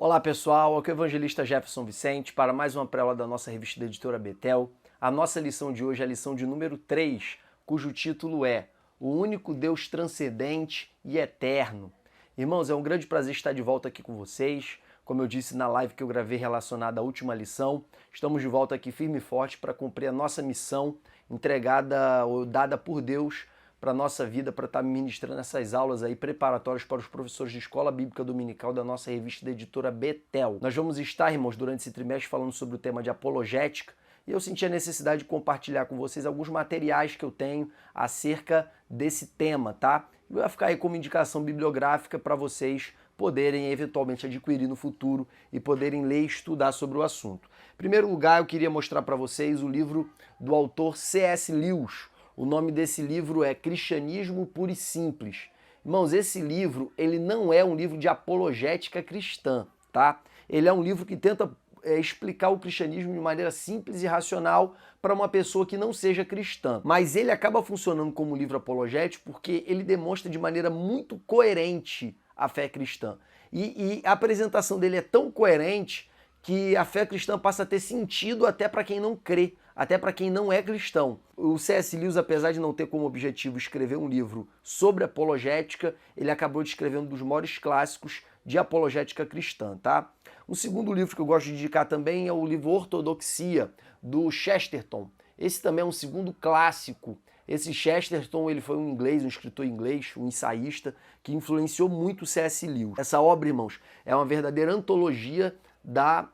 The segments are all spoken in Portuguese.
Olá pessoal, aqui é o evangelista Jefferson Vicente para mais uma pré-aula da nossa revista da editora Betel. A nossa lição de hoje é a lição de número 3, cujo título é O Único Deus Transcendente e Eterno. Irmãos, é um grande prazer estar de volta aqui com vocês. Como eu disse na live que eu gravei relacionada à última lição, estamos de volta aqui firme e forte para cumprir a nossa missão entregada ou dada por Deus para a nossa vida, para estar ministrando essas aulas aí preparatórias para os professores de Escola Bíblica Dominical da nossa revista da editora Betel. Nós vamos estar, irmãos, durante esse trimestre falando sobre o tema de apologética e eu senti a necessidade de compartilhar com vocês alguns materiais que eu tenho acerca desse tema, tá? Vai ficar aí como indicação bibliográfica para vocês poderem eventualmente adquirir no futuro e poderem ler e estudar sobre o assunto. Em primeiro lugar, eu queria mostrar para vocês o livro do autor C.S. Lewis. O nome desse livro é Cristianismo Puro e Simples. Irmãos, esse livro, ele não é um livro de apologética cristã, tá? Ele é um livro que tenta explicar o cristianismo de maneira simples e racional para uma pessoa que não seja cristã. Mas ele acaba funcionando como livro apologético porque ele demonstra de maneira muito coerente a fé cristã. E a apresentação dele é tão coerente que a fé cristã passa a ter sentido até para quem não crê, até para quem não é cristão. O C.S. Lewis, apesar de não ter como objetivo escrever um livro sobre apologética, ele acabou de escrever um dos maiores clássicos de apologética cristã, tá? Um segundo livro que eu gosto de indicar também é o livro Ortodoxia, do Chesterton. Esse também é um segundo clássico. Esse Chesterton, ele foi um inglês, um escritor inglês, um ensaísta, que influenciou muito o C.S. Lewis. Essa obra, irmãos, é uma verdadeira antologia da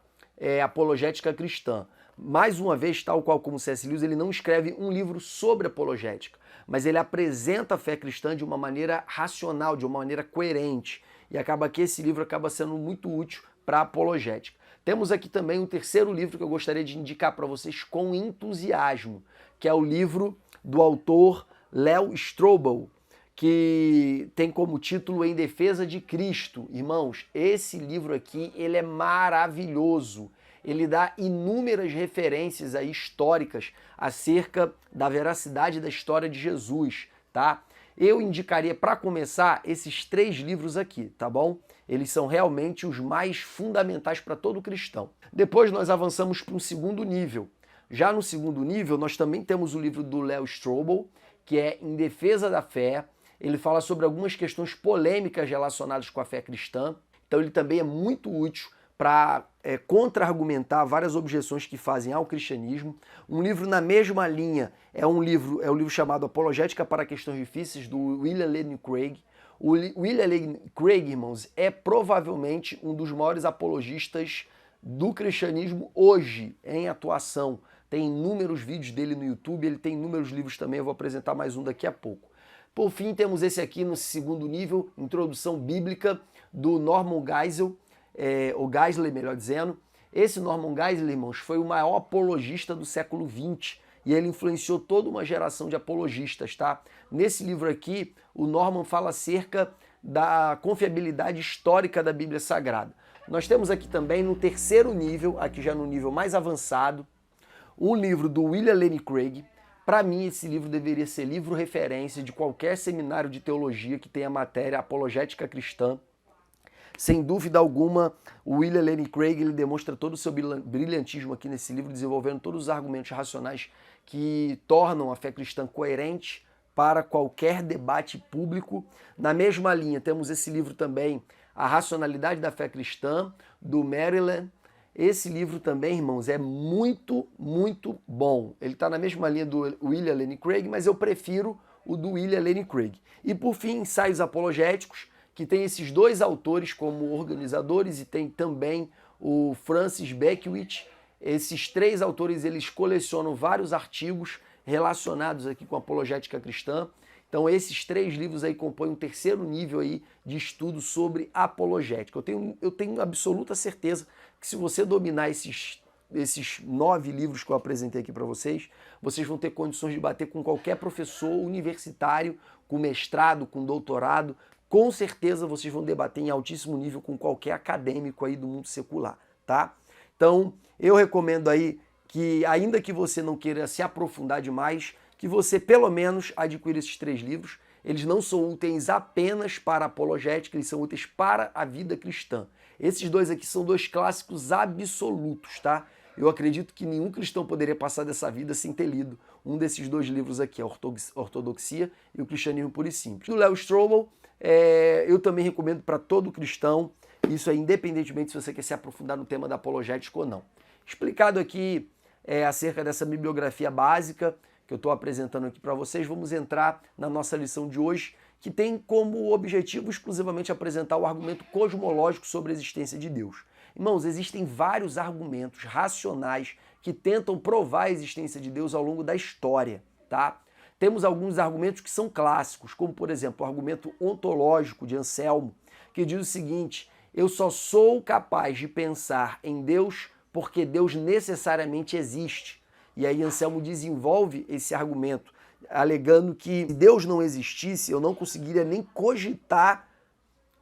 apologética cristã. Mais uma vez, tal qual como C.S. Lewis, ele não escreve um livro sobre apologética, mas ele apresenta a fé cristã de uma maneira racional, de uma maneira coerente. E acaba que esse livro acaba sendo muito útil para a apologética. Temos aqui também um terceiro livro que eu gostaria de indicar para vocês com entusiasmo, que é o livro do autor Léo Strobel, que tem como título Em Defesa de Cristo. Irmãos, esse livro aqui, ele é maravilhoso. Ele dá inúmeras referências aí históricas acerca da veracidade da história de Jesus, tá? Eu indicaria, para começar, esses 3 livros aqui, tá bom? Eles são realmente os mais fundamentais para todo cristão. Depois nós avançamos para um segundo nível. Já no segundo nível, nós também temos o livro do Léo Strobel, que é Em Defesa da Fé. Ele fala sobre algumas questões polêmicas relacionadas com a fé cristã. Então ele também é muito útil para contra-argumentar várias objeções que fazem ao cristianismo. Um livro na mesma linha é o livro chamado Apologética para Questões Difíceis, do William Lane Craig. O William Lane Craig, irmãos, é provavelmente um dos maiores apologistas do cristianismo hoje, em atuação. Tem inúmeros vídeos dele no YouTube, ele tem inúmeros livros também, eu vou apresentar mais um daqui a pouco. Por fim, temos esse aqui no segundo nível, Introdução Bíblica, do Norman Geisler, ou Geisler, melhor dizendo. Esse Norman Geisler, irmãos, foi o maior apologista do século XX e ele influenciou toda uma geração de apologistas, tá? Nesse livro aqui, o Norman fala acerca da confiabilidade histórica da Bíblia Sagrada. Nós temos aqui também no terceiro nível, aqui já no nível mais avançado, o livro do William Lane Craig. Para mim, esse livro deveria ser livro referência de qualquer seminário de teologia que tenha matéria apologética cristã. Sem dúvida alguma, o William Lane Craig ele demonstra todo o seu brilhantismo aqui nesse livro, desenvolvendo todos os argumentos racionais que tornam a fé cristã coerente para qualquer debate público. Na mesma linha, temos esse livro também, A Racionalidade da Fé Cristã, do Maryland. Esse livro também, irmãos, é muito, muito bom. Ele está na mesma linha do William Lane Craig, mas eu prefiro o do William Lane Craig. E por fim, Ensaios Apologéticos, que tem esses 2 autores como organizadores e tem também o Francis Beckwith. Esses 3 autores, eles colecionam vários artigos relacionados aqui com a apologética cristã. Então esses 3 livros aí compõem um terceiro nível aí de estudo sobre apologética. Eu tenho absoluta certeza que se você dominar esses 9 livros que eu apresentei aqui para vocês, vocês vão ter condições de bater com qualquer professor universitário, com mestrado, com doutorado. Com certeza vocês vão debater em altíssimo nível com qualquer acadêmico aí do mundo secular, tá? Então, eu recomendo aí que, ainda que você não queira se aprofundar demais, que que você pelo menos adquira esses 3 livros. Eles não são úteis apenas para a apologética, eles são úteis para a vida cristã. Esses 2 aqui são 2 clássicos absolutos, tá? Eu acredito que nenhum cristão poderia passar dessa vida sem ter lido um desses 2 livros aqui, a Ortodoxia e o Cristianismo Puro e Simples. Do Léo Strobel, eu também recomendo para todo cristão, isso é independentemente se você quer se aprofundar no tema da apologética ou não. Explicado aqui acerca dessa bibliografia básica que eu estou apresentando aqui para vocês, vamos entrar na nossa lição de hoje, que tem como objetivo exclusivamente apresentar o argumento cosmológico sobre a existência de Deus. Irmãos, existem vários argumentos racionais que tentam provar a existência de Deus ao longo da história, tá? Temos alguns argumentos que são clássicos, como por exemplo o argumento ontológico de Anselmo, que diz o seguinte: eu só sou capaz de pensar em Deus porque Deus necessariamente existe. E aí Anselmo desenvolve esse argumento, alegando que se Deus não existisse, eu não conseguiria nem cogitar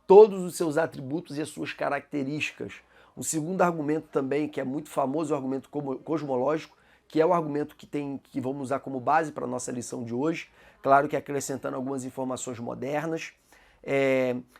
todos os seus atributos e as suas características. Um segundo argumento também, que é muito famoso, é o argumento cosmológico, que é o argumento que vamos usar como base para a nossa lição de hoje, claro que acrescentando algumas informações modernas,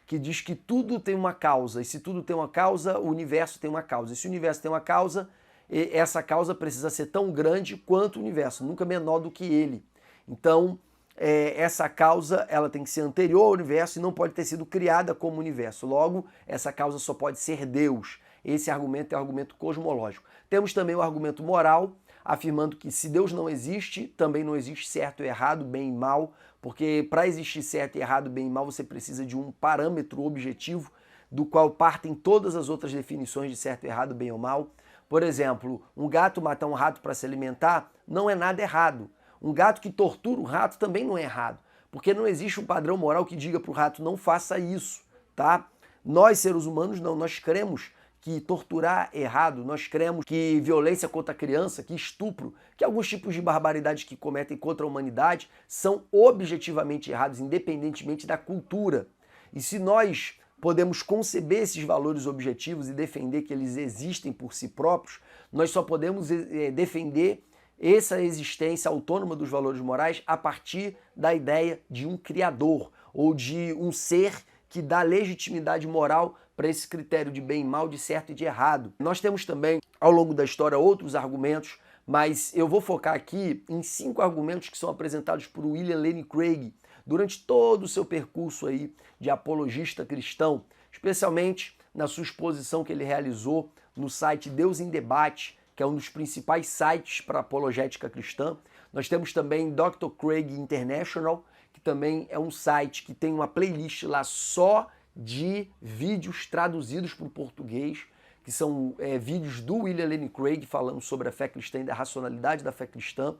que diz que tudo tem uma causa, e se tudo tem uma causa, o universo tem uma causa. E se o universo tem uma causa, essa causa precisa ser tão grande quanto o universo, nunca menor do que ele. Então, essa causa ela tem que ser anterior ao universo e não pode ter sido criada como universo. Logo, essa causa só pode ser Deus. Esse argumento é o argumento cosmológico. Temos também o argumento moral, afirmando que se Deus não existe, também não existe certo e errado, bem e mal, porque para existir certo e errado, bem e mal, você precisa de um parâmetro objetivo do qual partem todas as outras definições de certo e errado, bem ou mal. Por exemplo, um gato matar um rato para se alimentar não é nada errado. Um gato que tortura um rato também não é errado, porque não existe um padrão moral que diga para o rato não faça isso, tá? Nós, seres humanos, não, nós cremos que torturar é errado, nós cremos que violência contra a criança, que estupro, que alguns tipos de barbaridades que cometem contra a humanidade são objetivamente errados, independentemente da cultura. E se nós podemos conceber esses valores objetivos e defender que eles existem por si próprios, nós só podemos defender essa existência autônoma dos valores morais a partir da ideia de um criador ou de um ser que dá legitimidade moral para esse critério de bem e mal, de certo e de errado. Nós temos também, ao longo da história, outros argumentos, mas eu vou focar aqui em 5 argumentos que são apresentados por William Lane Craig durante todo o seu percurso aí de apologista cristão, especialmente na sua exposição que ele realizou no site Deus em Debate, que é um dos principais sites para apologética cristã. Nós temos também Dr. Craig International, que também é um site que tem uma playlist lá só de vídeos traduzidos para o português, que são vídeos do William Lane Craig falando sobre a fé cristã e da racionalidade da fé cristã.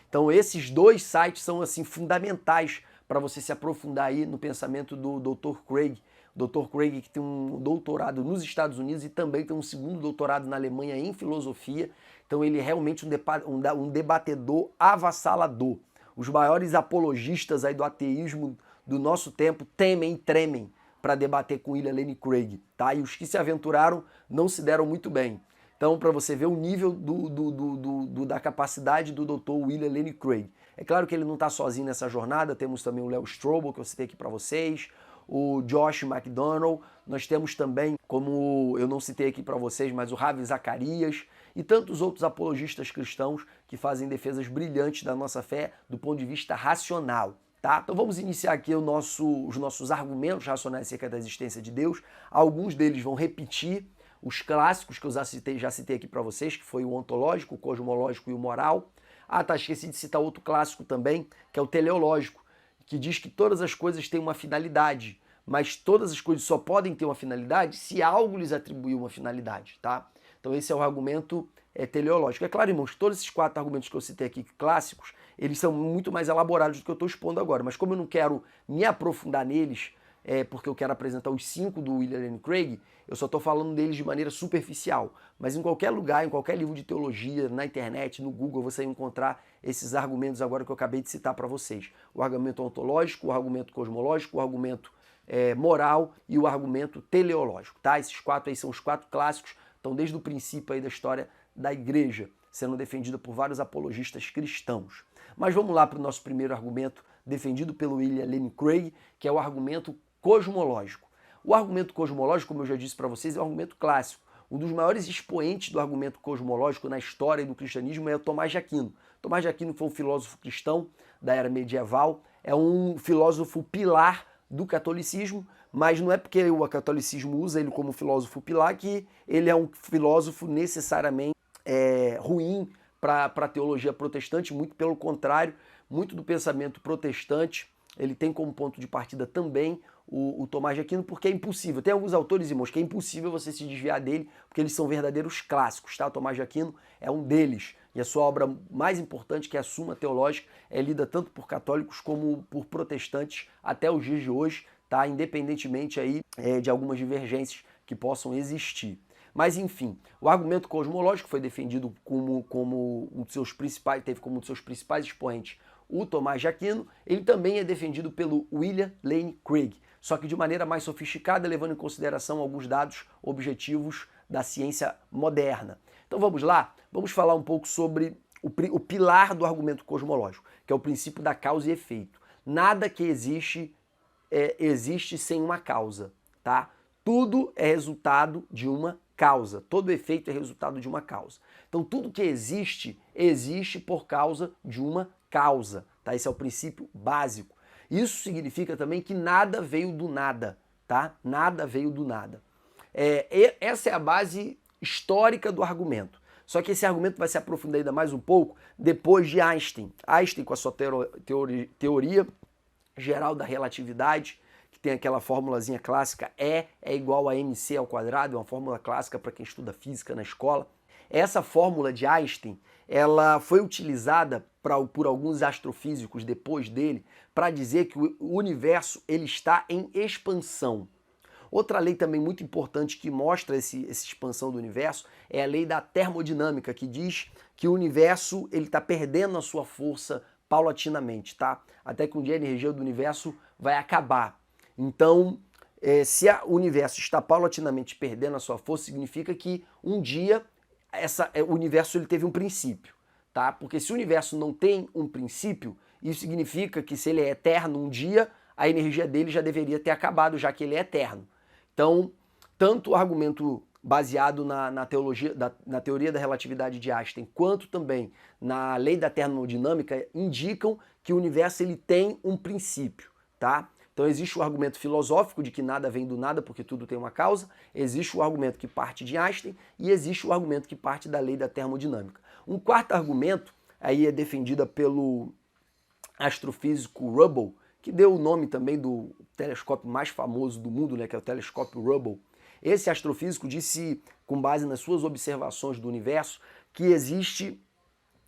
Então esses 2 sites são assim fundamentais para você se aprofundar aí no pensamento do Dr. Craig. Dr. Craig, que tem um doutorado nos Estados Unidos e também tem um segundo doutorado na Alemanha em filosofia. Então ele é realmente um debatedor avassalador. Os maiores apologistas aí do ateísmo do nosso tempo temem e tremem para debater com William Lane Craig, tá? E os que se aventuraram não se deram muito bem. Então, para você ver o nível da capacidade do Dr. William Lane Craig. É claro que ele não está sozinho nessa jornada, temos também o Léo Strobel, que eu citei aqui para vocês, o Josh McDonnell, nós temos também, como eu não citei aqui para vocês, mas o Ravi Zacarias e tantos outros apologistas cristãos que fazem defesas brilhantes da nossa fé do ponto de vista racional. Tá? Então vamos iniciar aqui os nossos argumentos racionais acerca da existência de Deus. Alguns deles vão repetir os clássicos que eu já citei aqui para vocês, que foi o ontológico, o cosmológico e o moral. Ah, tá, esqueci de citar outro clássico também, que é o teleológico, que diz que todas as coisas têm uma finalidade, mas todas as coisas só podem ter uma finalidade se algo lhes atribuir uma finalidade, tá? Então esse é o argumento teleológico. É claro, irmãos, todos esses 4 argumentos que eu citei aqui, clássicos, eles são muito mais elaborados do que eu estou expondo agora, mas como eu não quero me aprofundar neles, porque eu quero apresentar os 5 do William Lane Craig, eu só estou falando deles de maneira superficial. Mas em qualquer lugar, em qualquer livro de teologia, na internet, no Google, você vai encontrar esses argumentos agora que eu acabei de citar para vocês. O argumento ontológico, o argumento cosmológico, o argumento moral e o argumento teleológico. Tá? Esses 4 aí são os 4 clássicos, estão desde o princípio aí da história da igreja, sendo defendida por vários apologistas cristãos. Mas vamos lá para o nosso primeiro argumento, defendido pelo William Lane Craig, que é o argumento cosmológico. O argumento cosmológico, como eu já disse para vocês, é um argumento clássico. Um dos maiores expoentes do argumento cosmológico na história do cristianismo é o Tomás de Aquino. Tomás de Aquino foi um filósofo cristão da era medieval, é um filósofo pilar do catolicismo, mas não é porque o catolicismo usa ele como filósofo pilar que ele é um filósofo necessariamente ruim para a teologia protestante, muito pelo contrário, muito do pensamento protestante ele tem como ponto de partida também o Tomás de Aquino, porque é impossível. Tem alguns autores, irmãos, que é impossível você se desviar dele, porque eles são verdadeiros clássicos, tá? O Tomás de Aquino é um deles, e a sua obra mais importante, que é a Suma Teológica, é lida tanto por católicos como por protestantes até os dias de hoje, tá? Independentemente aí de algumas divergências que possam existir. Mas enfim, o argumento cosmológico foi defendido como um dos seus principais, teve como um dos seus principais expoentes o Tomás de Aquino. Ele também é defendido pelo William Lane Craig, só que de maneira mais sofisticada, levando em consideração alguns dados objetivos da ciência moderna. Então vamos lá, vamos falar um pouco sobre o pilar do argumento cosmológico, que é o princípio da causa e efeito. Nada que existe existe sem uma causa, tá? Tudo é resultado de uma causa. Todo efeito é resultado de uma causa. Então tudo que existe, existe por causa de uma causa, tá? Esse é o princípio básico. Isso significa também que nada veio do nada, tá? Nada veio do nada. Essa é a base histórica do argumento. Só que esse argumento vai se aprofundar ainda mais um pouco depois de Einstein. Einstein com a sua teoria geral da relatividade, que tem aquela formulazinha clássica E é igual a mc ao quadrado, é uma fórmula clássica para quem estuda física na escola. Essa fórmula de Einstein, ela foi utilizada por alguns astrofísicos depois dele para dizer que o universo ele está em expansão. Outra lei também muito importante que mostra essa expansão do universo é a lei da termodinâmica, que diz que o universo ele está perdendo a sua força paulatinamente, tá? Até que um dia a energia do universo vai acabar. Então, se o universo está paulatinamente perdendo a sua força, significa que um dia o universo ele teve um princípio, tá? Porque se o universo não tem um princípio, isso significa que se ele é eterno um dia, a energia dele já deveria ter acabado, já que ele é eterno. Então, tanto o argumento baseado na teoria da relatividade de Einstein, quanto também na lei da termodinâmica, indicam que o universo ele tem um princípio, tá? Então existe o argumento filosófico de que nada vem do nada porque tudo tem uma causa, existe o argumento que parte de Einstein e existe o argumento que parte da lei da termodinâmica. Um quarto argumento aí é defendido pelo astrofísico Hubble, que deu o nome também do telescópio mais famoso do mundo, né, que é o telescópio Hubble. Esse astrofísico disse, com base nas suas observações do universo, que existe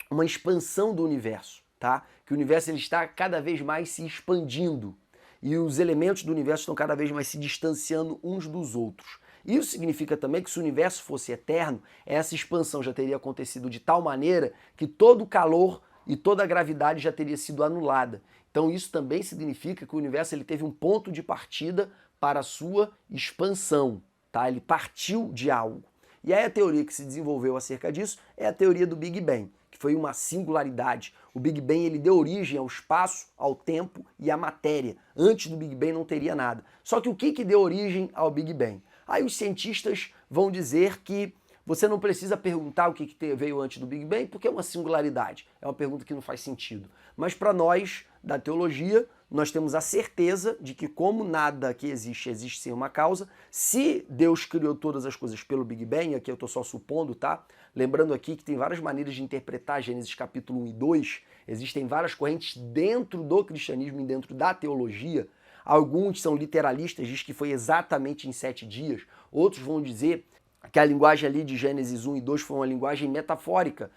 uma expansão do universo, tá? Que o universo ele está cada vez mais se expandindo e os elementos do universo estão cada vez mais se distanciando uns dos outros. Isso significa também que se o universo fosse eterno, essa expansão já teria acontecido de tal maneira que todo o calor e toda a gravidade já teria sido anulada. Então isso também significa que o universo ele teve um ponto de partida para a sua expansão, tá? Ele partiu de algo. E aí a teoria que se desenvolveu acerca disso é a teoria do Big Bang, que foi uma singularidade. O Big Bang ele deu origem ao espaço, ao tempo e à matéria. Antes do Big Bang não teria nada. Só que o que deu origem ao Big Bang? Aí os cientistas vão dizer que você não precisa perguntar o que veio antes do Big Bang, porque é uma singularidade. É uma pergunta que não faz sentido. Mas para nós, da teologia, nós temos a certeza de que como nada que existe, existe sem uma causa, se Deus criou todas as coisas pelo Big Bang, aqui eu estou só supondo, tá? Lembrando aqui que tem várias maneiras de interpretar Gênesis capítulo 1 e 2, existem várias correntes dentro do cristianismo e dentro da teologia. Alguns são literalistas, diz que foi exatamente em 7 dias, outros vão dizer que a linguagem ali de Gênesis 1 e 2 foi uma linguagem metafórica,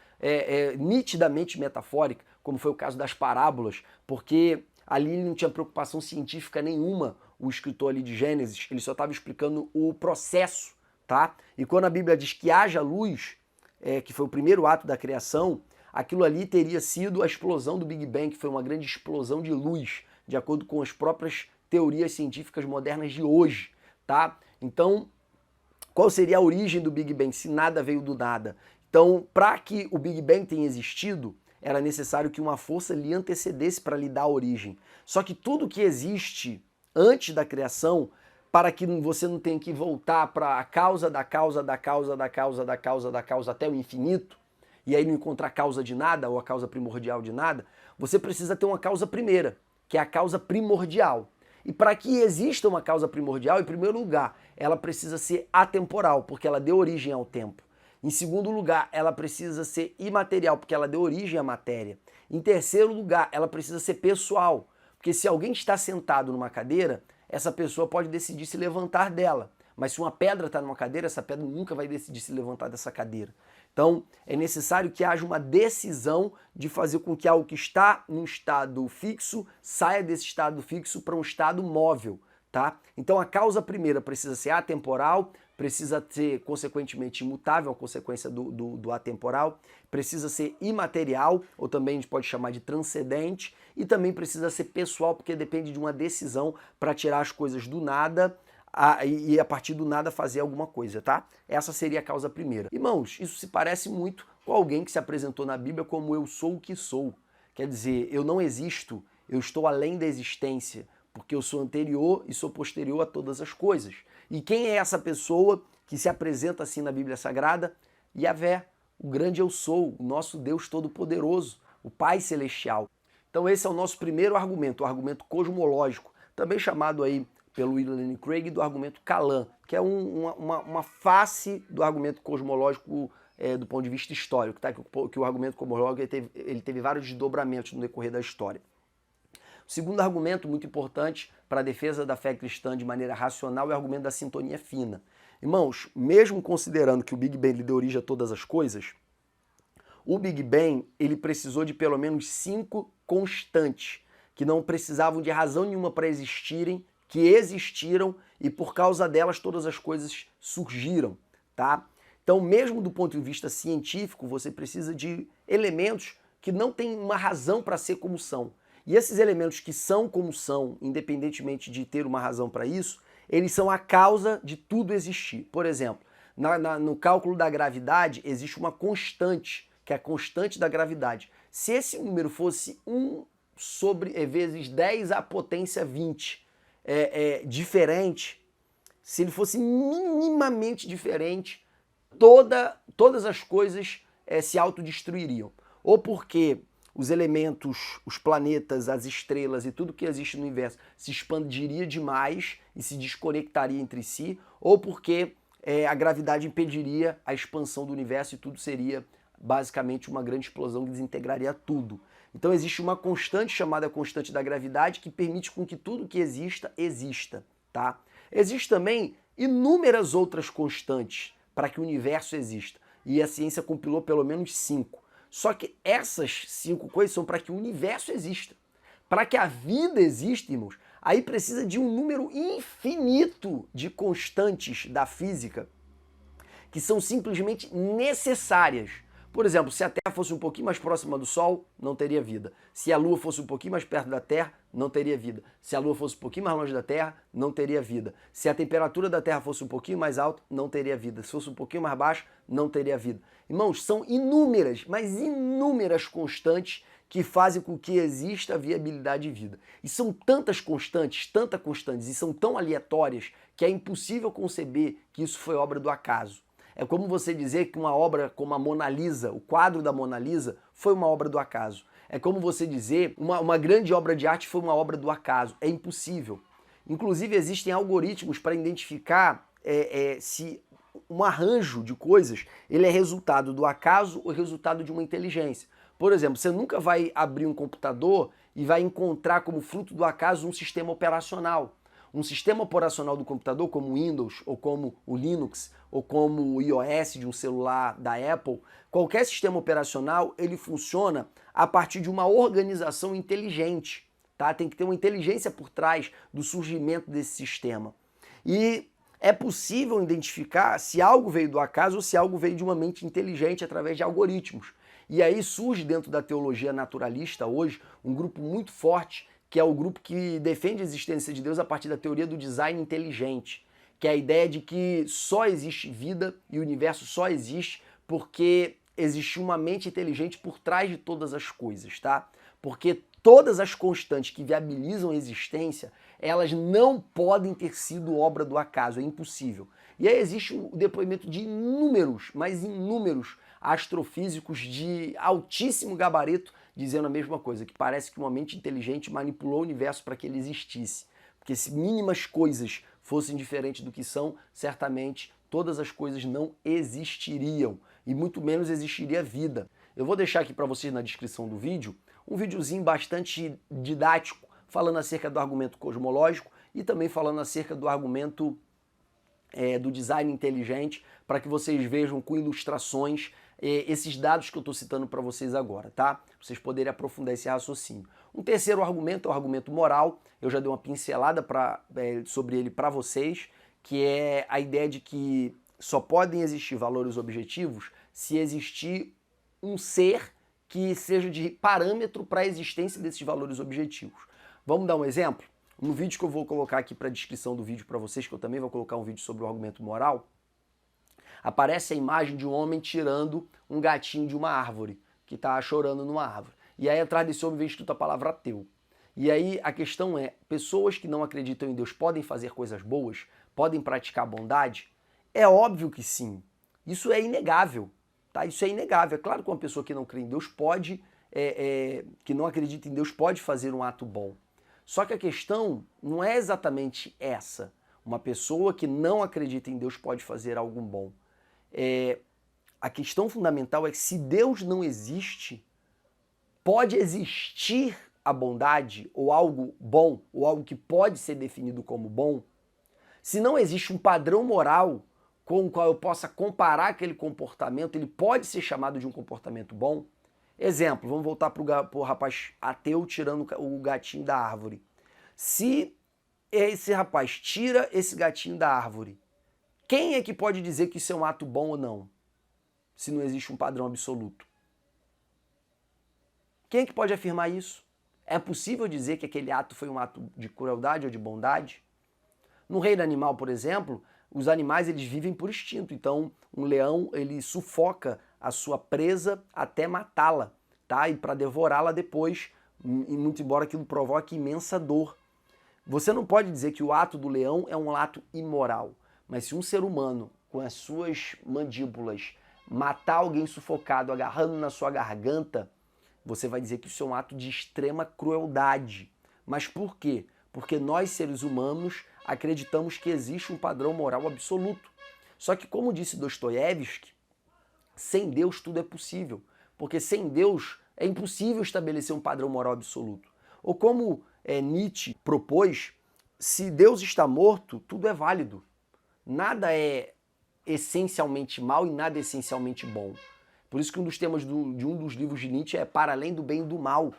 nitidamente metafórica, como foi o caso das parábolas, porque ali ele não tinha preocupação científica nenhuma, o escritor ali de Gênesis, ele só estava explicando o processo, tá? E quando a Bíblia diz que haja luz, que foi o primeiro ato da criação, aquilo ali teria sido a explosão do Big Bang, que foi uma grande explosão de luz, de acordo com as próprias teorias científicas modernas de hoje, tá? Então, qual seria a origem do Big Bang, se nada veio do nada? Então, para que o Big Bang tenha existido, era necessário que uma força lhe antecedesse para lhe dar origem. Só que tudo que existe antes da criação, para que você não tenha que voltar para a causa da causa da causa da causa da causa da causa até o infinito, e aí não encontrar a causa de nada ou a causa primordial de nada, você precisa ter uma causa primeira, que é a causa primordial. E para que exista uma causa primordial, em primeiro lugar, ela precisa ser atemporal, porque ela deu origem ao tempo. Em segundo lugar, ela precisa ser imaterial, porque ela deu origem à matéria. Em terceiro lugar, ela precisa ser pessoal, porque se alguém está sentado numa cadeira, essa pessoa pode decidir se levantar dela. Mas se uma pedra está numa cadeira, essa pedra nunca vai decidir se levantar dessa cadeira. Então, é necessário que haja uma decisão de fazer com que algo que está num estado fixo saia desse estado fixo para um estado móvel, tá? Então, a causa primeira precisa ser atemporal, precisa ser, consequentemente, imutável, a consequência do atemporal, precisa ser imaterial, ou também a gente pode chamar de transcendente, e também precisa ser pessoal, porque depende de uma decisão para tirar as coisas do nada e a partir do nada fazer alguma coisa, tá? Essa seria a causa primeira. Irmãos, isso se parece muito com alguém que se apresentou na Bíblia como eu sou o que sou. Quer dizer, eu não existo, eu estou além da existência, porque eu sou anterior e sou posterior a todas as coisas. E quem é essa pessoa que se apresenta assim na Bíblia Sagrada? Yahvé, o grande eu sou, o nosso Deus Todo-Poderoso, o Pai Celestial. Então esse é o nosso primeiro argumento, o argumento cosmológico, também chamado aí pelo William Lane Craig do argumento Kalam, que é uma face do argumento cosmológico do ponto de vista histórico, tá? Que o argumento cosmológico ele teve vários desdobramentos no decorrer da história. O segundo argumento muito importante para a defesa da fé cristã de maneira racional é o argumento da sintonia fina. Irmãos, mesmo considerando que o Big Bang deu origem a todas as coisas, o Big Bang ele precisou de pelo menos 5 constantes, que não precisavam de razão nenhuma para existirem, que existiram e por causa delas todas as coisas surgiram, tá? Então, mesmo do ponto de vista científico, você precisa de elementos que não têm uma razão para ser como são. E esses elementos que são como são, independentemente de ter uma razão para isso, eles são a causa de tudo existir. Por exemplo, no cálculo da gravidade existe uma constante, que é a constante da gravidade. Se esse número fosse 1 vezes 10 à potência 20, diferente, se ele fosse minimamente diferente, todas as coisas se autodestruiriam. Ou porque os elementos, os planetas, as estrelas e tudo que existe no universo se expandiria demais e se desconectaria entre si, ou porque a gravidade impediria a expansão do universo e tudo seria basicamente uma grande explosão que desintegraria tudo. Então existe uma constante chamada constante da gravidade que permite com que tudo que exista, exista, tá? Existem também inúmeras outras constantes para que o universo exista, e a ciência compilou pelo menos 5. Só que essas 5 coisas são para que o universo exista. Para que a vida exista, irmãos, aí precisa de um número infinito de constantes da física que são simplesmente necessárias. Por exemplo, se a Terra fosse um pouquinho mais próxima do Sol, não teria vida. Se a Lua fosse um pouquinho mais perto da Terra, não teria vida. Se a Lua fosse um pouquinho mais longe da Terra, não teria vida. Se a temperatura da Terra fosse um pouquinho mais alta, não teria vida. Se fosse um pouquinho mais baixa, não teria vida. Irmãos, são inúmeras, mas inúmeras constantes que fazem com que exista a viabilidade de vida. E são tantas constantes, e são tão aleatórias que é impossível conceber que isso foi obra do acaso. É como você dizer que uma obra como a Mona Lisa, o quadro da Mona Lisa, foi uma obra do acaso. É como você dizer uma grande obra de arte foi uma obra do acaso. É impossível. Inclusive, existem algoritmos para identificar se um arranjo de coisas ele é resultado do acaso ou resultado de uma inteligência. Por exemplo, você nunca vai abrir um computador e vai encontrar como fruto do acaso um sistema operacional. Um sistema operacional do computador, como o Windows, ou como o Linux, ou como o iOS de um celular da Apple, qualquer sistema operacional, ele funciona a partir de uma organização inteligente, tá? Tem que ter uma inteligência por trás do surgimento desse sistema. E é possível identificar se algo veio do acaso ou se algo veio de uma mente inteligente através de algoritmos. E aí surge dentro da teologia naturalista hoje um grupo muito forte, que é o grupo que defende a existência de Deus a partir da teoria do design inteligente, que é a ideia de que só existe vida e o universo só existe porque existir uma mente inteligente por trás de todas as coisas, tá? Porque todas as constantes que viabilizam a existência, elas não podem ter sido obra do acaso, é impossível. E aí existe o depoimento de inúmeros, mas inúmeros astrofísicos de altíssimo gabarito dizendo a mesma coisa, que parece que uma mente inteligente manipulou o universo para que ele existisse. Porque se mínimas coisas fossem diferentes do que são, certamente todas as coisas não existiriam e muito menos existiria vida. Eu vou deixar aqui para vocês na descrição do vídeo um videozinho bastante didático falando acerca do argumento cosmológico e também falando acerca do argumento do design inteligente, para que vocês vejam com ilustrações esses dados que eu estou citando para vocês agora, tá? Pra vocês poderem aprofundar esse raciocínio. Um terceiro argumento é o argumento moral, eu já dei uma pincelada sobre ele para vocês, que é a ideia de que só podem existir valores objetivos se existir um ser que seja de parâmetro para a existência desses valores objetivos. Vamos dar um exemplo? No vídeo que eu vou colocar aqui para a descrição do vídeo para vocês, que eu também vou colocar um vídeo sobre o argumento moral, aparece a imagem de um homem tirando um gatinho de uma árvore, que está chorando numa árvore. E aí atrás desse homem vem escrito a palavra ateu. E aí a questão é, pessoas que não acreditam em Deus podem fazer coisas boas? Podem praticar bondade? É óbvio que sim. Isso é inegável, tá? Isso é inegável. É claro que uma pessoa que não crê em Deus pode, que não acredita em Deus pode fazer um ato bom. Só que a questão não é exatamente essa. Uma pessoa que não acredita em Deus pode fazer algo bom. A questão fundamental é que se Deus não existe, pode existir a bondade ou algo bom, ou algo que pode ser definido como bom. Se não existe um padrão moral com o qual eu possa comparar aquele comportamento, ele pode ser chamado de um comportamento bom. Exemplo, vamos voltar para o rapaz ateu tirando o gatinho da árvore. Se esse rapaz tira esse gatinho da árvore, quem é que pode dizer que isso é um ato bom ou não? Se não existe um padrão absoluto. Quem é que pode afirmar isso? É possível dizer que aquele ato foi um ato de crueldade ou de bondade? No reino animal, por exemplo, os animais eles vivem por instinto. Então, um leão ele sufoca a sua presa até matá-la, tá? E para devorá-la depois, e muito embora aquilo provoque imensa dor. Você não pode dizer que o ato do leão é um ato imoral, mas se um ser humano, com as suas mandíbulas, matar alguém sufocado, agarrando na sua garganta, você vai dizer que isso é um ato de extrema crueldade. Mas por quê? Porque nós, seres humanos, acreditamos que existe um padrão moral absoluto. Só que, como disse Dostoiévski, sem Deus tudo é possível. Porque sem Deus é impossível estabelecer um padrão moral absoluto. Ou como Nietzsche propôs, se Deus está morto, tudo é válido. Nada é essencialmente mal e nada é essencialmente bom. Por isso que um dos temas de um dos livros de Nietzsche é para além do bem e do mal.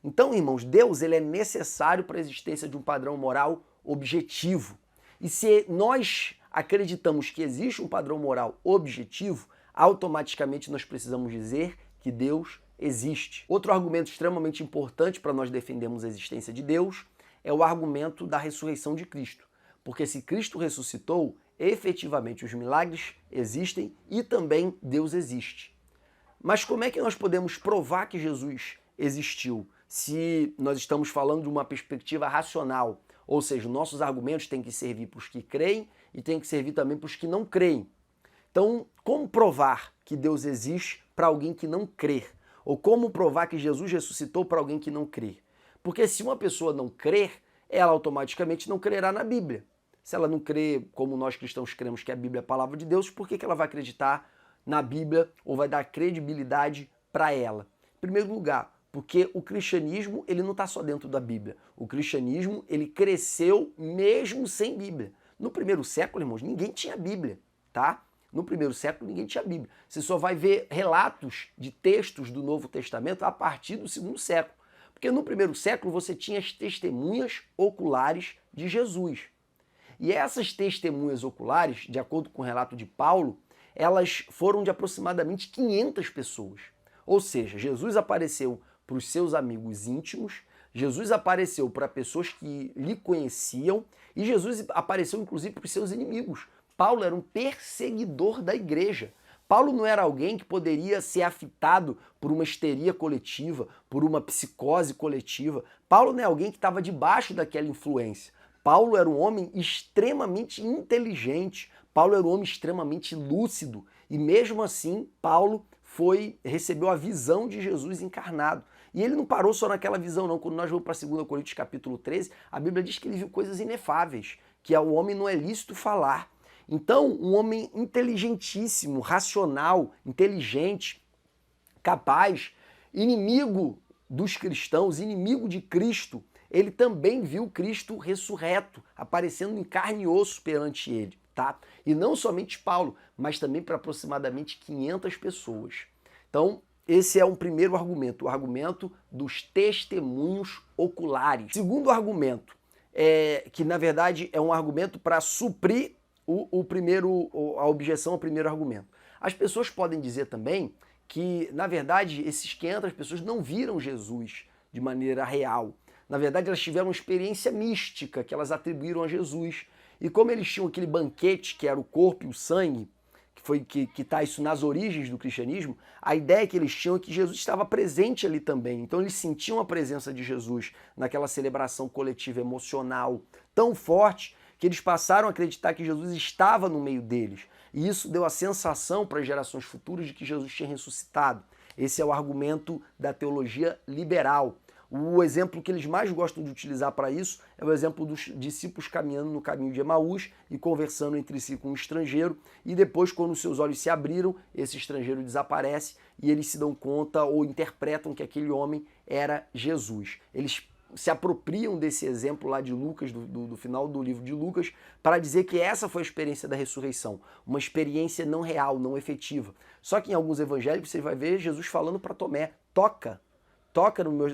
Então, irmãos, Deus ele é necessário para a existência de um padrão moral objetivo. E se nós acreditamos que existe um padrão moral objetivo, automaticamente nós precisamos dizer que Deus existe. Outro argumento extremamente importante para nós defendermos a existência de Deus é o argumento da ressurreição de Cristo. Porque se Cristo ressuscitou, efetivamente os milagres existem e também Deus existe. Mas como é que nós podemos provar que Jesus existiu se nós estamos falando de uma perspectiva racional? Ou seja, nossos argumentos têm que servir para os que creem e têm que servir também para os que não creem. Então, como provar que Deus existe para alguém que não crer? Ou como provar que Jesus ressuscitou para alguém que não crer? Porque se uma pessoa não crer, ela automaticamente não crerá na Bíblia. Se ela não crê, como nós cristãos cremos que a Bíblia é a palavra de Deus, por que ela vai acreditar na Bíblia ou vai dar credibilidade para ela? Em primeiro lugar, porque o cristianismo ele não está só dentro da Bíblia. O cristianismo ele cresceu mesmo sem Bíblia. No primeiro século, irmãos, ninguém tinha Bíblia, tá? No primeiro século ninguém tinha Bíblia. Você só vai ver relatos de textos do Novo Testamento a partir do segundo século. Porque no primeiro século você tinha as testemunhas oculares de Jesus. E essas testemunhas oculares, de acordo com o relato de Paulo, elas foram de aproximadamente 500 pessoas. Ou seja, Jesus apareceu para os seus amigos íntimos, Jesus apareceu para pessoas que lhe conheciam e Jesus apareceu inclusive para os seus inimigos. Paulo era um perseguidor da igreja. Paulo não era alguém que poderia ser afetado por uma histeria coletiva, por uma psicose coletiva. Paulo não é alguém que estava debaixo daquela influência. Paulo era um homem extremamente inteligente, Paulo era um homem extremamente lúcido, e mesmo assim Paulo recebeu a visão de Jesus encarnado. E ele não parou só naquela visão não. Quando nós vamos para 2 Coríntios capítulo 13, a Bíblia diz que ele viu coisas inefáveis, que ao homem não é lícito falar. Então, um homem inteligentíssimo, racional, inteligente, capaz, inimigo dos cristãos, inimigo de Cristo, ele também viu Cristo ressurreto, aparecendo em carne e osso perante ele, tá? E não somente Paulo, mas também para aproximadamente 500 pessoas. Então, esse é um primeiro argumento, o argumento dos testemunhos oculares. Segundo argumento, que na verdade é um argumento para suprir a objeção ao primeiro argumento. As pessoas podem dizer também que, na verdade, esses 500 pessoas não viram Jesus de maneira real. Na verdade, elas tiveram uma experiência mística que elas atribuíram a Jesus. E como eles tinham aquele banquete, que era o corpo e o sangue, que está isso nas origens do cristianismo, a ideia que eles tinham é que Jesus estava presente ali também. Então eles sentiam a presença de Jesus naquela celebração coletiva emocional tão forte que eles passaram a acreditar que Jesus estava no meio deles. E isso deu a sensação para as gerações futuras de que Jesus tinha ressuscitado. Esse é o argumento da teologia liberal. O exemplo que eles mais gostam de utilizar para isso é o exemplo dos discípulos caminhando no caminho de Emaús e conversando entre si com um estrangeiro, e depois, quando seus olhos se abriram, esse estrangeiro desaparece e eles se dão conta ou interpretam que aquele homem era Jesus. Eles se apropriam desse exemplo lá de Lucas, do final do livro de Lucas, para dizer que essa foi a experiência da ressurreição, uma experiência não real, não efetiva. Só que em alguns evangelhos você vai ver Jesus falando para Tomé, toca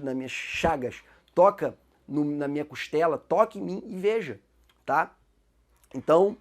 nas minhas chagas, toca na minha costela, toque em mim e veja, tá? Então,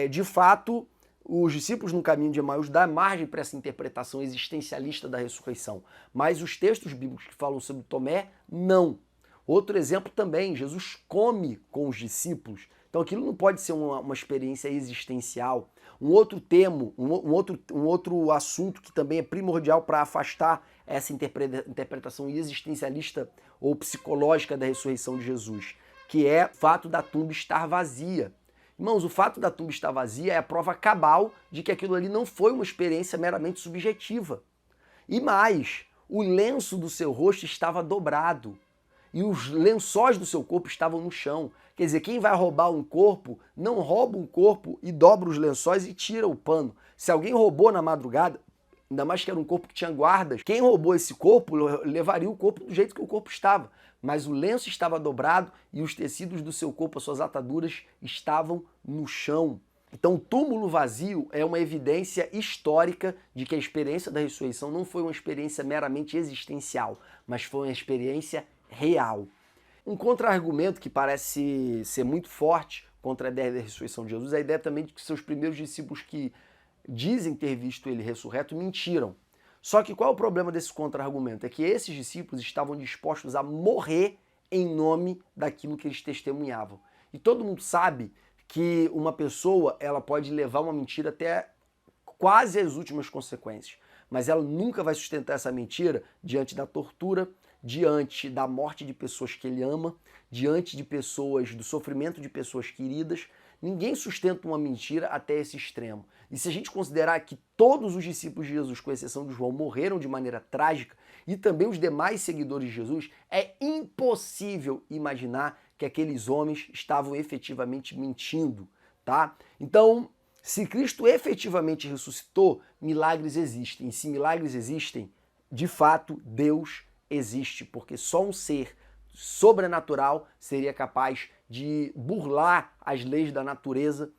de fato, os discípulos no caminho de Emaús dão margem para essa interpretação existencialista da ressurreição, mas os textos bíblicos que falam sobre Tomé, não. Outro exemplo também, Jesus come com os discípulos, então aquilo não pode ser uma experiência existencial. Um outro termo, um outro assunto que também é primordial para afastar essa interpretação existencialista ou psicológica da ressurreição de Jesus, que é o fato da tumba estar vazia. Irmãos, o fato da tumba estar vazia é a prova cabal de que aquilo ali não foi uma experiência meramente subjetiva. E mais, o lenço do seu rosto estava dobrado e os lençóis do seu corpo estavam no chão. Quer dizer, quem vai roubar um corpo, não rouba um corpo e dobra os lençóis e tira o pano. Se alguém roubou na madrugada, ainda mais que era um corpo que tinha guardas, quem roubou esse corpo levaria o corpo do jeito que o corpo estava. Mas o lenço estava dobrado e os tecidos do seu corpo, as suas ataduras, estavam no chão. Então o túmulo vazio é uma evidência histórica de que a experiência da ressurreição não foi uma experiência meramente existencial, mas foi uma experiência real. Um contra-argumento que parece ser muito forte contra a ideia da ressurreição de Jesus é a ideia também de que seus primeiros discípulos que dizem ter visto ele ressurreto mentiram. Só que qual é o problema desse contra-argumento? É que esses discípulos estavam dispostos a morrer em nome daquilo que eles testemunhavam. E todo mundo sabe que uma pessoa ela pode levar uma mentira até quase as últimas consequências, mas ela nunca vai sustentar essa mentira diante da tortura, diante da morte de pessoas que ele ama, diante de pessoas, do sofrimento de pessoas queridas. Ninguém sustenta uma mentira até esse extremo. E se a gente considerar que todos os discípulos de Jesus, com exceção de João, morreram de maneira trágica, e também os demais seguidores de Jesus, é impossível imaginar que aqueles homens estavam efetivamente mentindo, tá? Então, se Cristo efetivamente ressuscitou, milagres existem. E se milagres existem, de fato, Deus existe, porque só um ser sobrenatural seria capaz de burlar as leis da natureza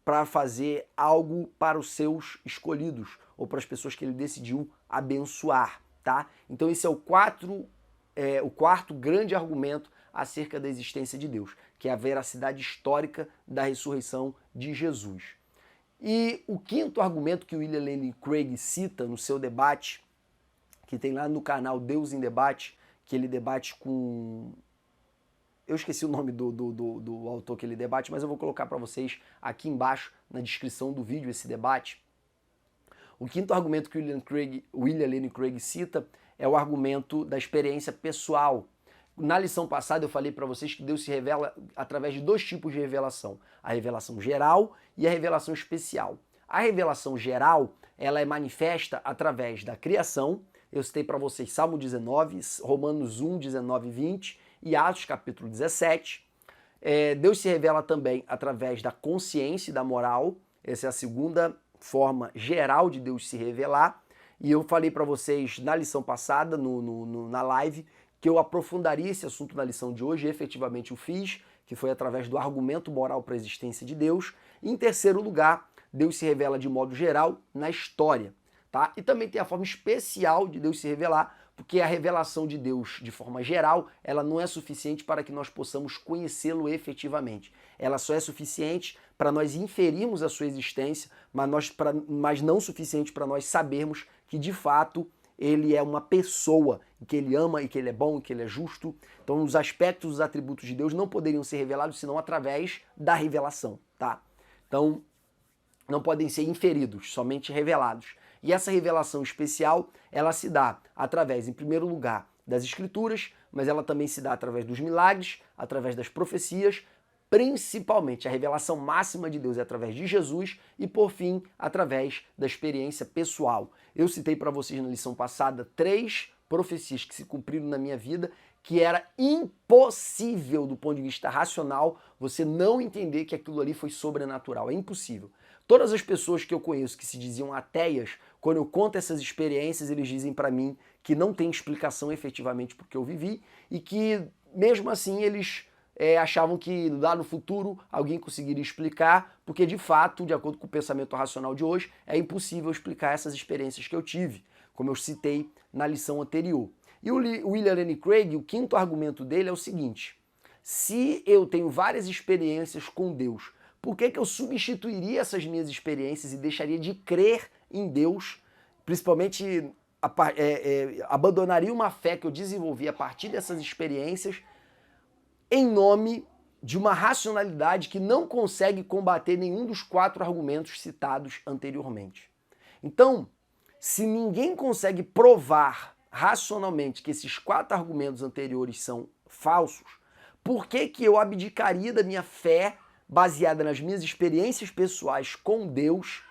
para fazer algo para os seus escolhidos ou para as pessoas que ele decidiu abençoar, tá? Então esse é o quarto grande argumento acerca da existência de Deus, que é a veracidade histórica da ressurreição de Jesus. E o quinto argumento que o William Lane Craig cita no seu debate, que tem lá no canal Deus em Debate, que ele debate com... Eu esqueci o nome do autor que ele debate, mas eu vou colocar para vocês aqui embaixo na descrição do vídeo esse debate. O quinto argumento que William Lane Craig cita é o argumento da experiência pessoal. Na lição passada eu falei para vocês que Deus se revela através de dois tipos de revelação, a revelação geral e a revelação especial. A revelação geral, ela é manifesta através da criação. Eu citei para vocês Salmo 19, Romanos 1, 19 e 20 e Atos capítulo 17. Deus se revela também através da consciência e da moral. Essa é a segunda forma geral de Deus se revelar. E eu falei para vocês na lição passada, na live, que eu aprofundaria esse assunto na lição de hoje, e efetivamente o fiz, que foi através do argumento moral para a existência de Deus. E, em terceiro lugar, Deus se revela de modo geral na história, tá? E também tem a forma especial de Deus se revelar, porque a revelação de Deus de forma geral, ela não é suficiente para que nós possamos conhecê-lo efetivamente. Ela só é suficiente para nós inferirmos a sua existência, mas não suficiente para nós sabermos que, de fato, ele é uma pessoa, que ele ama e que ele é bom e que ele é justo. Então, os aspectos, os atributos de Deus não poderiam ser revelados senão através da revelação, tá? Então, não podem ser inferidos, somente revelados. E essa revelação especial, ela se dá através, em primeiro lugar, das Escrituras, mas ela também se dá através dos milagres, através das profecias, principalmente a revelação máxima de Deus é através de Jesus e, por fim, através da experiência pessoal. Eu citei para vocês na lição passada 3 profecias que se cumpriram na minha vida, que era impossível do ponto de vista racional você não entender que aquilo ali foi sobrenatural. É impossível. Todas as pessoas que eu conheço que se diziam ateias, quando eu conto essas experiências, eles dizem para mim que não tem explicação efetivamente porque eu vivi e que, mesmo assim, eles achavam que lá no futuro alguém conseguiria explicar, porque de fato, de acordo com o pensamento racional de hoje, é impossível explicar essas experiências que eu tive, como eu citei na lição anterior. E o William Lane Craig, o quinto argumento dele é o seguinte: se eu tenho várias experiências com Deus, por que eu substituiria essas minhas experiências e deixaria de crer em Deus, principalmente abandonaria uma fé que eu desenvolvi a partir dessas experiências, em nome de uma racionalidade que não consegue combater nenhum dos 4 argumentos citados anteriormente. Então, se ninguém consegue provar racionalmente que esses 4 argumentos anteriores são falsos, por que eu abdicaria da minha fé baseada nas minhas experiências pessoais com Deus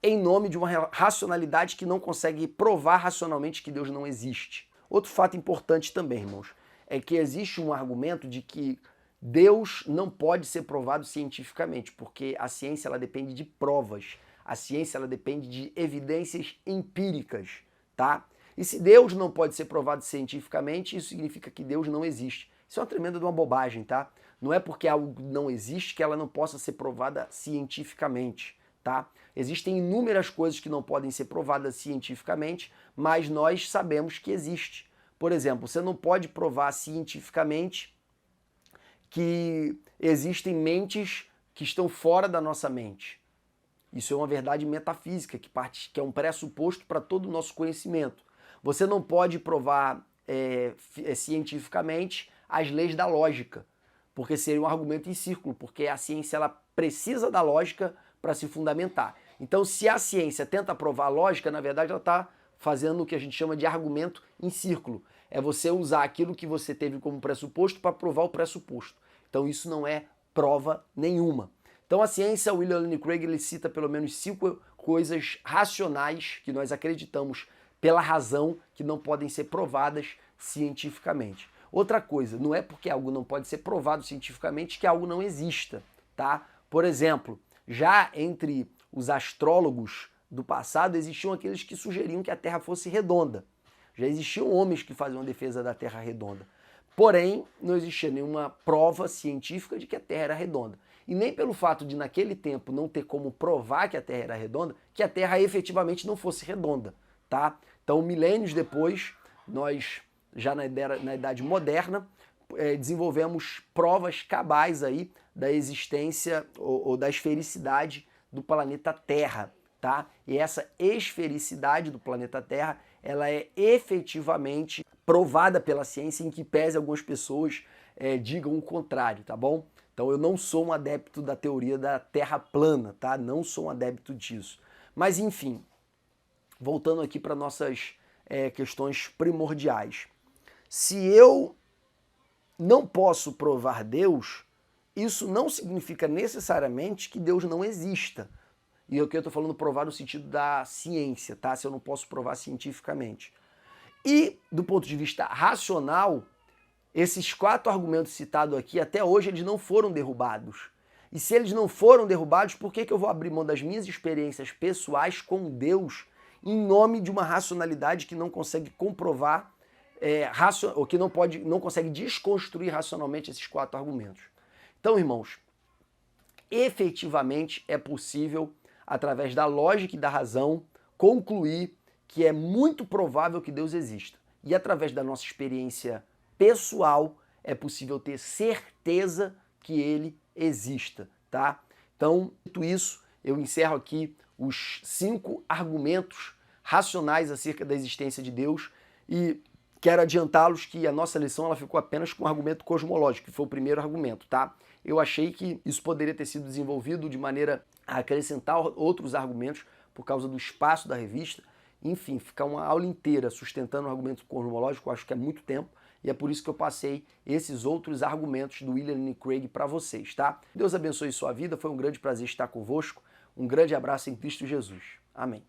em nome de uma racionalidade que não consegue provar racionalmente que Deus não existe? Outro fato importante também, irmãos, é que existe um argumento de que Deus não pode ser provado cientificamente, porque a ciência ela depende de provas, a ciência ela depende de evidências empíricas, tá? E se Deus não pode ser provado cientificamente, isso significa que Deus não existe. Isso é uma tremenda de uma bobagem, tá? Não é porque algo não existe que ela não possa ser provada cientificamente, tá? Existem inúmeras coisas que não podem ser provadas cientificamente, mas nós sabemos que existe. Por exemplo, você não pode provar cientificamente que existem mentes que estão fora da nossa mente. Isso é uma verdade metafísica, que é um pressuposto para todo o nosso conhecimento. Você não pode provar cientificamente as leis da lógica, porque seria um argumento em círculo, porque a ciência ela precisa da lógica para se fundamentar. Então, se a ciência tenta provar a lógica, na verdade ela está fazendo o que a gente chama de argumento em círculo. É você usar aquilo que você teve como pressuposto para provar o pressuposto. Então isso não é prova nenhuma. Então a ciência, William Lane Craig, ele cita pelo menos 5 coisas racionais que nós acreditamos pela razão que não podem ser provadas cientificamente. Outra coisa, não é porque algo não pode ser provado cientificamente que algo não exista, tá? Por exemplo, já entre os astrólogos do passado existiam aqueles que sugeriam que a Terra fosse redonda. Já existiam homens que faziam defesa da Terra redonda. Porém, não existia nenhuma prova científica de que a Terra era redonda. E nem pelo fato de, naquele tempo, não ter como provar que a Terra era redonda, que a Terra efetivamente não fosse redonda, tá? Então, milênios depois, nós, já na Idade Moderna, desenvolvemos provas cabais aí da existência ou da esfericidade do planeta Terra, tá? E essa esfericidade do planeta Terra, ela é efetivamente provada pela ciência, em que pese algumas pessoas digam o contrário, tá bom? Então eu não sou um adepto da teoria da Terra plana, tá? Não sou um adepto disso. Mas enfim, voltando aqui para nossas questões primordiais. Se eu não posso provar Deus, isso não significa necessariamente que Deus não exista. E aqui eu estou falando provar no sentido da ciência, tá? Se eu não posso provar cientificamente. E, do ponto de vista racional, esses 4 argumentos citados aqui, até hoje, eles não foram derrubados. E se eles não foram derrubados, por que eu vou abrir mão das minhas experiências pessoais com Deus em nome de uma racionalidade que não consegue comprovar, ou que não consegue desconstruir racionalmente esses 4 argumentos? Então, irmãos, efetivamente é possível, através da lógica e da razão, concluir que é muito provável que Deus exista. E através da nossa experiência pessoal, é possível ter certeza que ele exista, tá? Então, dito isso, eu encerro aqui os 5 argumentos racionais acerca da existência de Deus e quero adiantá-los que a nossa lição ela ficou apenas com o argumento cosmológico, que foi o primeiro argumento, tá? Eu achei que isso poderia ter sido desenvolvido de maneira a acrescentar outros argumentos por causa do espaço da revista. Enfim, ficar uma aula inteira sustentando o argumento cosmológico, eu acho que é muito tempo, e é por isso que eu passei esses outros argumentos do William Lane Craig para vocês, tá? Deus abençoe sua vida, foi um grande prazer estar convosco, um grande abraço em Cristo Jesus. Amém.